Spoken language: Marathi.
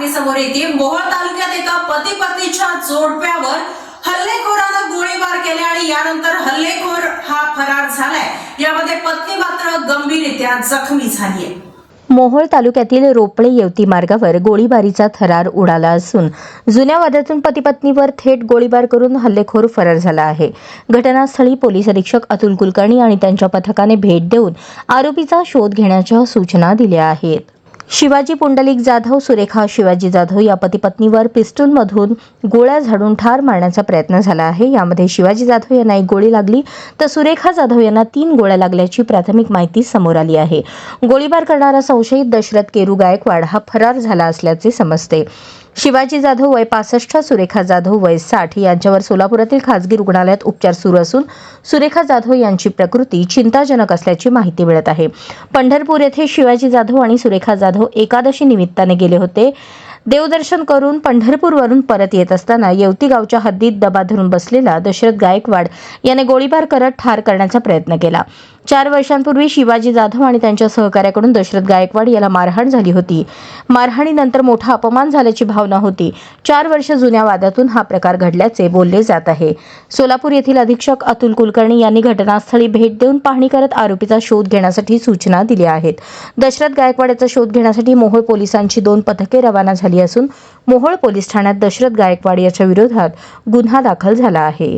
बातमी समोर येते। मोहोळ तालुक्यात एका पती पत्नीच्या जोडप्यावर हल्लेखोरानं गोळीबार केले आणि यानंतर हल्लेखोर हा फरार झालाय। यामध्ये पत्नी मात्र गंभीररित्या जखमी झाली आहे। मोहोळ तालुक्यातील रोपळे येवती मार्गावर गोळीबारीचा थरार उडाला असून जुन्या वादातून पती पत्नीवर थेट गोळीबार करून हल्लेखोर फरार झाला आहे। घटनास्थळी पोलीस अधीक्षक अतुल कुलकर्णी आणि त्यांच्या पथकाने भेट देऊन आरोपीचा शोध घेण्याच्या सूचना दिल्या आहेत। शिवाजी पुंडलिक जाधव, सुरेखा शिवाजी जाधव या पती पत्नीवर पिस्टलमधून गोळ्या झाडून ठार मारण्याचा प्रयत्न झाला आहे। यामध्ये शिवाजी जाधव यांना एक गोळी लागली तर सुरेखा जाधव यांना 3 गोळ्या लागल्याची प्राथमिक माहिती समोर आली आहे। गोळीबार करणारा संशयित दशरथ केरू गायकवाड हा फरार झाला असल्याचे समजते। शिवाजी जाधव वय 65, सुरेखा जाधव वय 60 यांच्यावर सोलापुरातील खासगी रुग्णालयात उपचार सुरू असून सुरेखा जाधव यांची प्रकृती चिंताजनक असल्याची माहिती मिळत आहे। पंढरपूर येथे शिवाजी जाधव आणि सुरेखा जाधव एकादशी निमित्ताने गेले होते। देवदर्शन करून पंढरपूरवरून परत येत असताना येवती गावच्या हद्दीत दबा धरून बसलेला दशरथ गायकवाड याने गोळीबार करत ठार करण्याचा प्रयत्न केला। 4 वर्षांपूर्वी शिवाजी जाधव आणि त्यांच्या सहकार्याकडून दशरथ गायकवाड याला मारहाण झाली होती। मारहाणीनंतर मोठा अपमान झाल्याची भावना होती। 4 वर्ष जुन्या वादातून हा प्रकार घडल्याचे बोलले जात आहे। सोलापूर येथील अधीक्षक अतुल कुलकर्णी यांनी घटनास्थळी भेट देऊन पाहणी करत आरोपीचा शोध घेण्यासाठी सूचना दिल्या आहेत। दशरथ गायकवाड याचा शोध घेण्यासाठी मोहोळ पोलिसांची 2 पथके रवाना झाली असून मोहोळ पोलीस ठाण्यात दशरथ गायकवाड याच्या विरोधात गुन्हा दाखल झाला आहे।